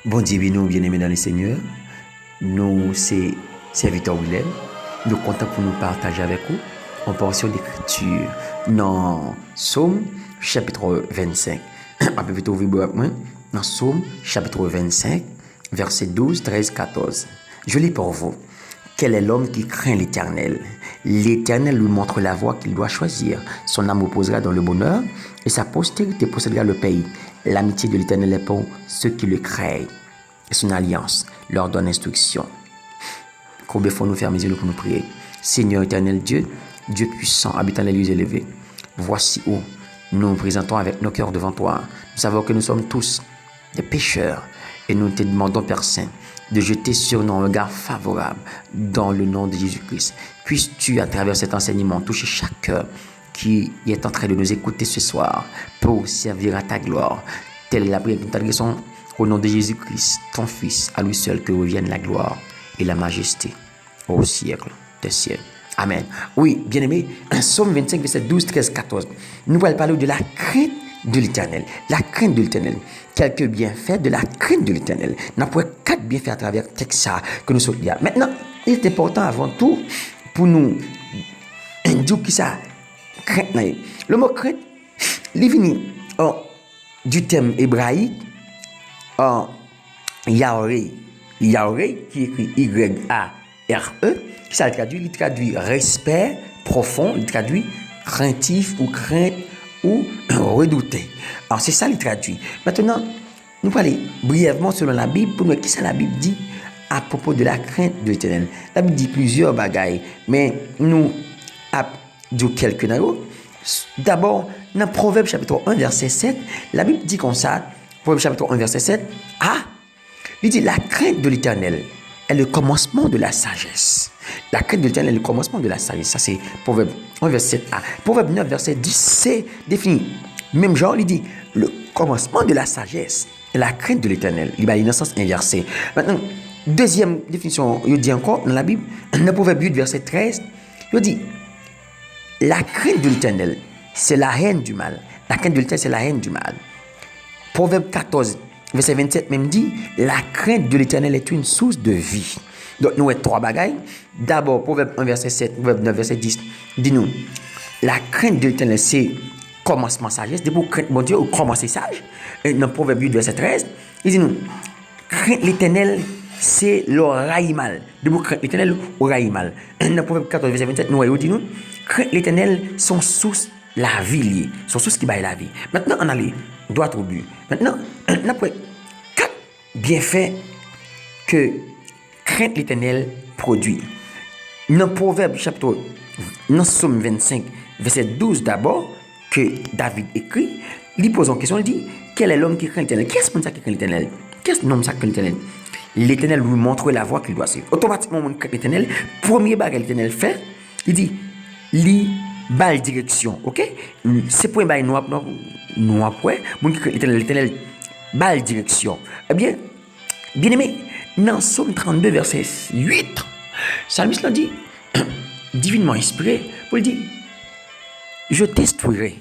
Bon Dieu, oui, nous, bien-aimés dans le Seigneur, nous, c'est Serviteur Willem. Nous comptons pour nous partager avec vous en portion d'écriture dans Psaume chapitre 25. Un peu plutôt ouvrir dans Psaume chapitre 25, versets 12, 13, 14. Je lis pour vous. Quel est l'homme qui craint l'Éternel? L'Éternel lui montre la voie qu'il doit choisir. Son âme reposera dans le bonheur et sa postérité possédera le pays. L'amitié de l'Éternel est pour ceux qui le craignent. Et son alliance leur donne instruction. Combien faut nous fermer les yeux pour nous prier? Seigneur éternel Dieu, Dieu puissant, habitant les lieux élevés, voici où nous nous présentons avec nos cœurs devant toi. Nous savons que nous sommes tous des pécheurs et nous te demandons, Père Saint, de jeter sur nous un regard favorable dans le nom de Jésus-Christ. Puisses-tu, à travers cet enseignement, toucher chaque cœur qui est en train de nous écouter ce soir pour servir à ta gloire. Telle est la prière que nous t'adressons au nom de Jésus-Christ, ton Fils, à lui seul que revienne la gloire et la majesté au siècle des siècles. Amen. Oui, bien-aimés, Psaume 25, verset 12, 13, 14. Nous allons parler de la crainte de l'Éternel. La crainte de l'Éternel. Quelques bienfaits de la crainte de l'Éternel. Nous avons 4 bienfaits à travers le texte que nous sommes là. Maintenant, il est important avant tout pour nous dire qui ça crainte. Le mot crainte, il vient du thème hébraïque Yahweh, qui écrit Y-A-R-E, qui ça traduit, il traduit respect profond, il traduit craintif ou crainte ou redouté. Alors c'est ça il traduit. Maintenant, nous allons aller brièvement selon la Bible pour nous qui ça la Bible dit à propos de la crainte de l'Éternel. La Bible dit plusieurs bagailles, mais nous avons quelques naïos. D'abord, dans Proverbe chapitre 1, verset 7, la Bible dit comme ça, Proverbe chapitre 1, verset 7, il dit la crainte de l'Éternel est le commencement de la sagesse. La crainte de l'Éternel est le commencement de la sagesse. Ça, c'est Proverbe 1, verset 7a. Proverbe 9, verset 10, c'est défini. Même genre, il dit le commencement de la sagesse est la crainte de l'Éternel. Il va dans le sens inversé. Maintenant, deuxième définition, il dit encore dans la Bible, dans Proverbe 8, verset 13, il dit la crainte de l'Éternel, c'est la haine du mal. La crainte de l'Éternel, c'est la haine du mal. Proverbe 14, verset 27 même dit, la crainte de l'Éternel est une source de vie. Donc nous avons 3 bagailles. D'abord, Proverbe 1, verset 7, Proverbe 9, verset 10, dis-nous, la crainte de l'Éternel, c'est commencement sagesse. Depuis crainte mon Dieu, ou commencer sage. Et dans Proverbe 8, verset 13, il dit nous, crainte l'Éternel, c'est l'oreille mal. Depuis crainte l'Éternel, oreille mal. Dans Proverbe 14, verset 27, nous voyons, dit nous, crainte l'Éternel, son source la vie liée. Son source qui baille la vie. Maintenant, on allait droit au but. Maintenant, on a 4 bienfaits que crainte l'Éternel produit. Dans Proverbe chapitre, dans Psaume 25, verset 12 d'abord, que David écrit, il pose une question, il dit, quel est l'homme qui craint l'Éternel? Qui est-ce qui craint l'Éternel? Qu'est-ce l'homme qui craint l'Éternel? L'Éternel lui montre la voie qu'il doit suivre. Automatiquement, on craint l'Éternel. Premier bagage l'Éternel fait, il dit, li balle direction, ok? C'est pour un bail noir, mon qui l'Éternel balle direction. Eh bien, bien aimé, dans Psaume 32, verset 8, Psalmiste l'a dit, divinement inspiré, pour le dire, je t'instruirai,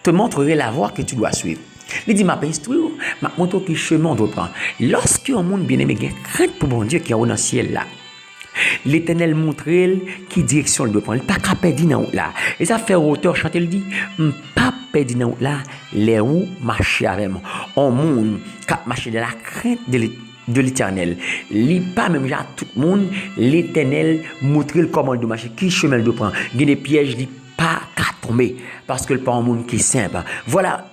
te montrerai la voie que tu dois suivre. Il dit, m'a pas instruire, m'a montré quel chemin on doit prendre. Lorsque un monde bien aimé, crainte pour mon Dieu qui est dans le ciel là, l'Éternel montre qui direction il doit prendre. Il pas qu'à perdre dans là. Et ça fait auteur chanter il dit, pas perdre dans là, les roues marcher avec moi. On monde qui marcher de la crainte de l'Éternel. Il pas même genre tout le monde, l'Éternel montre comment il doit marcher, qui chemin il doit prendre. Il y a des pièges, il pas qu'à tomber parce que le pas un monde qui est simple. Voilà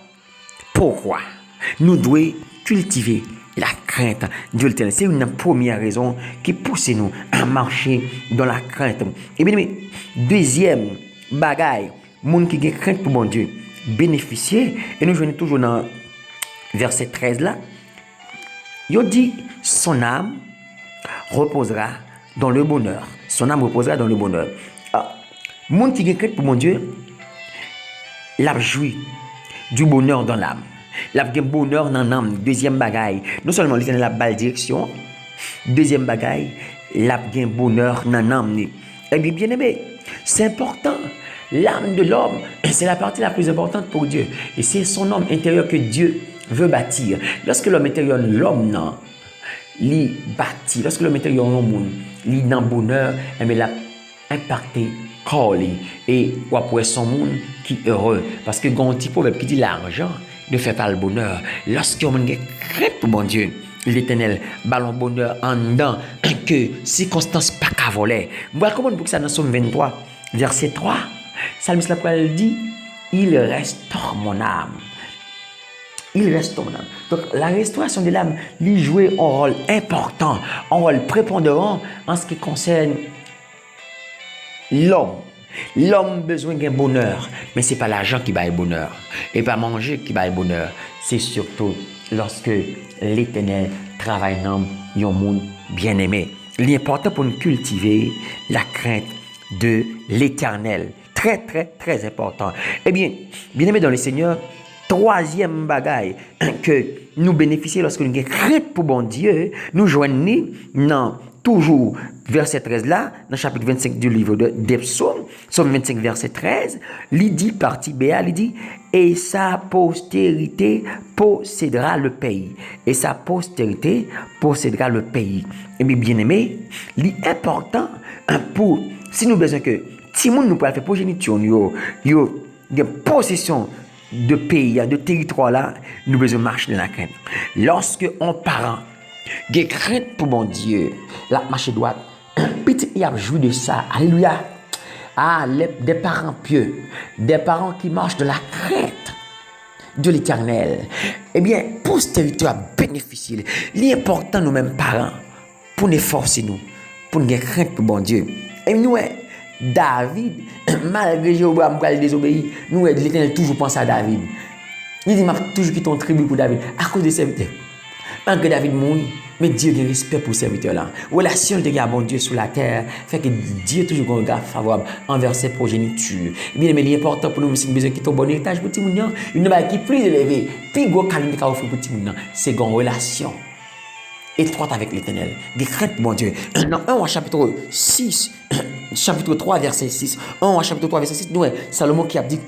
pourquoi nous devons cultiver la crainte de l'Éternel. C'est une première raison qui pousse nous à marcher dans la crainte. Et bien, deuxième bagaille, monde qui a crainte pour mon Dieu, bénéficier, et nous venons toujours dans verset 13 là, il dit, son âme reposera dans le bonheur. Son âme reposera dans le bonheur. Monde qui a crainte pour mon Dieu, l'a joui du bonheur dans l'âme. La bonheur dans l'âme. Deuxième bagaille, non seulement l'Éternel a balle direction, deuxième bagaille, la bonheur dans l'âme. Eh bien, bien aimé, c'est important. L'âme de l'homme, c'est la partie la plus importante pour Dieu. Et c'est son homme intérieur que Dieu veut bâtir. Lorsque l'homme intérieur, l'homme, non, li bâti. Lorsque l'homme intérieur, l'homme, li dans bonheur, mais l'a impacté corps et ou après son monde qui est heureux. Parce que quand on dit proverbe qui dit l'argent ne fait pas le bonheur. Lorsque on a crainte pour bon Dieu, l'Éternel, ballon bonheur en dedans, que circonstances pas qu'à voler. Voilà comment pour que ça dans Somme 23, verset 3, Psalmiste la dit, il restaure mon âme. Il restaure mon âme. Donc la restauration de l'âme lui joue un rôle important, un rôle prépondérant en ce qui concerne l'homme. L'homme a besoin d'un bonheur, mais ce n'est pas l'argent qui va le bonheur. Et pas manger qui va le bonheur. C'est surtout lorsque l'Éternel travaille dans un monde bien-aimé. L'important pour nous cultiver la crainte de l'Éternel. Très, très, très important. Eh bien, bien-aimé dans le Seigneur, troisième bagaille que nous bénéficions lorsque nous avons crainte pour bon Dieu, nous joignons dans toujours verset 13 là, dans le chapitre 25 du livre des psaumes, psaume 25 verset 13, il dit, partie B, il dit, et sa postérité possédera le pays. Et sa postérité possédera le pays. Et bien aimé, l'important pour, si nous besoin que, si nous ne pouvons faire progéniture, de possession de pays, de territoire là, nous besoin marcher dans la crainte. Lorsque on parent, des crainte pour mon Dieu, la marche droite, petit il a joué de ça, alléluia. Ah, des parents pieux, des parents qui marchent de la crainte de l'Éternel, eh bien, postérité a bénéficié. L'important, nous-mêmes parents, pour nous forcer nous, pour nous crainte pour mon Dieu. Et nous, David, malgré Jéhovah, nous désobéir, nous, l'Éternel toujours pense à David. Il dit, m'a toujours quitté ton tribu pour David, à cause des serviteurs. Malgré David mourit, mais Dieu a respect pour ce serviteur-là. Relation de bon Dieu sur la terre fait que Dieu toujours un regard favorable envers ses progénitures. Bien, mais l'important pour nous, c'est besoin de quitter un bon héritage pour tout le monde. Une chose qui est plus élevée, puis gros calme qui a offert pour tout le monde, c'est une relation étroite avec l'Éternel. Des craintes, mon Dieu. Dans 1 chapitre 6, chapitre 3, verset 6. 1 chapitre 3, verset 6, nous, Salomon qui a dit,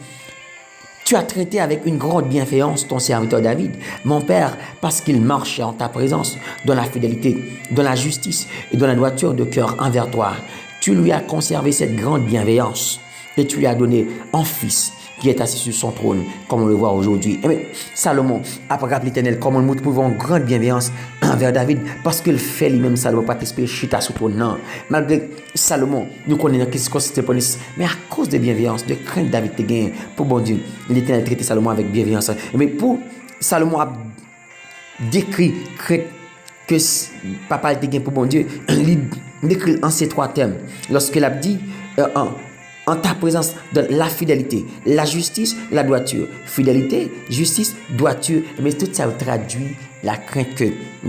tu as traité avec une grande bienveillance ton serviteur David, mon père, parce qu'il marchait en ta présence, dans la fidélité, dans la justice et dans la droiture de cœur envers toi. Tu lui as conservé cette grande bienveillance et tu lui as donné un fils qui est assis sur son trône, comme on le voit aujourd'hui. Et bien, Salomon a rappelé l'Éternel comment nous pouvons une grande bienveillance envers David, parce qu'il fait lui-même, Salomon, pas t'espérer chita sur trône, non. Malgré Salomon, nous connaissons qu'est-ce que c'était pour nous, mais à cause de bienveillance, de crainte David te gagne, pour bon Dieu, l'Éternel traité Salomon avec bienveillance. Mais pour Salomon a décrit que papa te gagne pour bon Dieu, il décrit en ces trois thèmes. Lorsqu'il a dit, en ta présence de la fidélité, la justice, la droiture. Fidélité, justice, droiture. Mais tout ça traduit la crainte que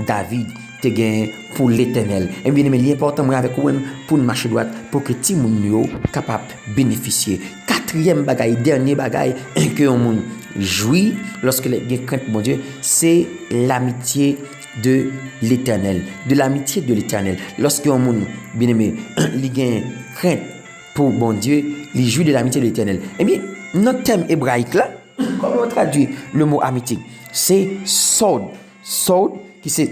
David te gagne pour l'Éternel. Et bien, mais l'important avec vous pour une marche droite, pour que tout le monde soit capable de bénéficier. Quatrième bagaille, dernier bagaille que on jouit lorsque les crainte mon Dieu, c'est l'amitié de l'Éternel. De l'amitié de l'Éternel. Lorsque on bien aimé, il gagne crainte pour bon Dieu, les jouit de l'amitié de l'Éternel. Eh bien, notre thème hébraïque là, comment on traduit le mot amitié? C'est Sod. Sod, qui c'est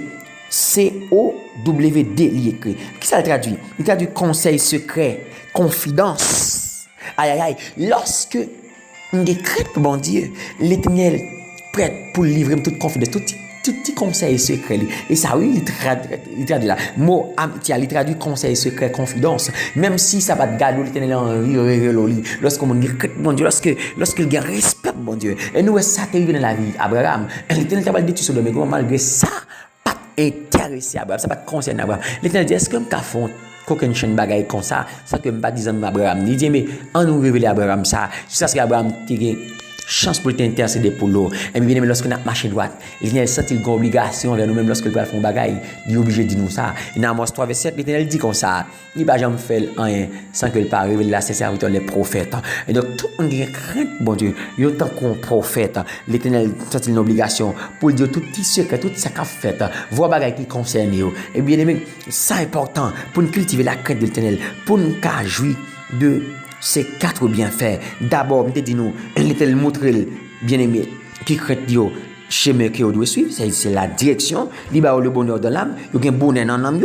C-O-W-D, écrit. Qui ça le traduit? Il traduit conseil secret, confidence. Aïe, aïe, aïe. Lorsque on décrète pour bon Dieu, l'Éternel prête pour livrer toute confidence, tout petit conseil secret. Et ça, oui, il traduit là. Mot amitié, il traduit conseil secret, confidence. Même si ça va te garder l'Éternel en rire, lorsqu'on dit, mon Dieu, lorsqu'il y a respect, mon Dieu. Et nous, ça qui arrive dans la vie, Abraham. L'Éternel t'a pas dit tout sur le mais malgré ça, pas intéressé Abraham, ça pas te concerne Abraham. L'Éternel dit, est-ce que je fais qu'aucune chaîne bagaille comme ça que je ne pas dire à Abraham. Il dit, mais on nous révèle Abraham ça. C'est ça que Abraham dit. Chance pour t'intercéder pour l'eau. Et bien, lorsqu'on a marché droite, il y a senti une obligation vers nous-mêmes lorsque nous faisons un bagage. Il est obligé de dire nous ça. Et dans Amos 3, verset 7, l'Éternel dit comme ça. Il ne va jamais faire rien sans que le Père révèle la serviteur les prophètes. Et donc, tout le monde a crainte, bon Dieu. Il y a autant qu'on prophète. L'Éternel senti une obligation pour dire tout petit secret, tout ça qu'a fait. Voir bagage qui concerne nous. Et bien, c'est important pour nous cultiver la crainte de l'Éternel, pour nous jouir de ces quatre bienfaits. D'abord, dit nous, l'Éternel montre bien-aimé qui craint Dieu. chemin que vous devez suivre, c'est la direction, il va le bonheur de l'âme, il y a un bonheur dans l'âme.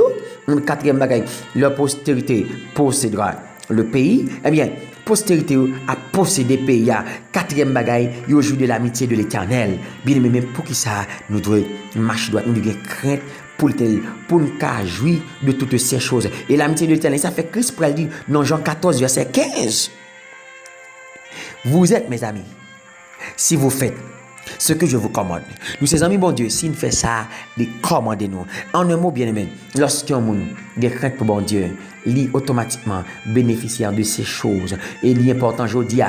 Quatrième bagaille, leur postérité possédera le pays. Eh bien, postérité a possédé le pays. Quatrième bagaille, il y a joué de l'amitié de l'Éternel. Bien aimé, pour qui ça, nous devons marcher droit, nous devons craindre pour nous jouir de toutes ces choses. Et l'amitié de l'Éternel, ça fait Christ pour le dire dans Jean 14, verset 15. Vous êtes mes amis, si vous faites ce que je vous commande. Nous, ces amis, bon Dieu, s'il fait ça, les commandez-nous. En un mot, bien aimé, lorsqu'un monde a crainte pour bon Dieu, il automatiquement bénéficiaire de ces choses. Et l'important, je dis,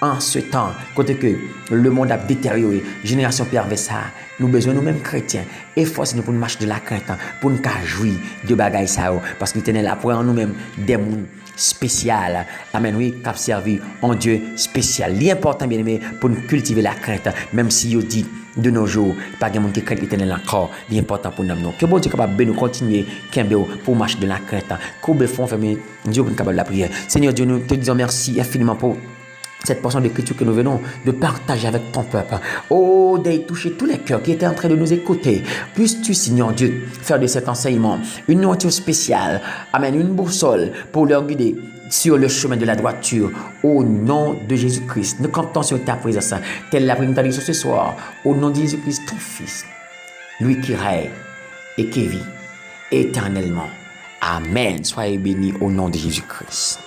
en ce temps, côté que le monde a détérioré, génération perverse, nous besoin nous-mêmes chrétiens, efforcez-nous pour nous marcher de la crainte, pour nous jouir de bagailles ça, parce que l'Éternel a pour nous-mêmes des mondes spécial. Amen, oui, cap servi en Dieu spécial. L'important, bien aimé, pour nous cultiver la crainte, même si vous dit de nos jours, pas de monde qui craint l'Éternel encore, l'important pour nous. Que bon Dieu capable de nous continuer, pour marcher de la crainte. Que bon fond, famille, Dieu pour nous capable de la prière. Seigneur Dieu, nous te disons merci infiniment pour cette portion d'écriture que nous venons de partager avec ton peuple. Oh, d'aller toucher tous les cœurs qui étaient en train de nous écouter. Puisses-tu, Seigneur Dieu, faire de cet enseignement une nourriture spéciale, amen, une boussole pour leur guider sur le chemin de la droiture. Au nom de Jésus-Christ, nous comptons sur ta présence. Telle la prière ce soir. Au nom de Jésus-Christ, ton Fils, lui qui règne et qui vit éternellement. Amen. Soyez bénis au nom de Jésus-Christ.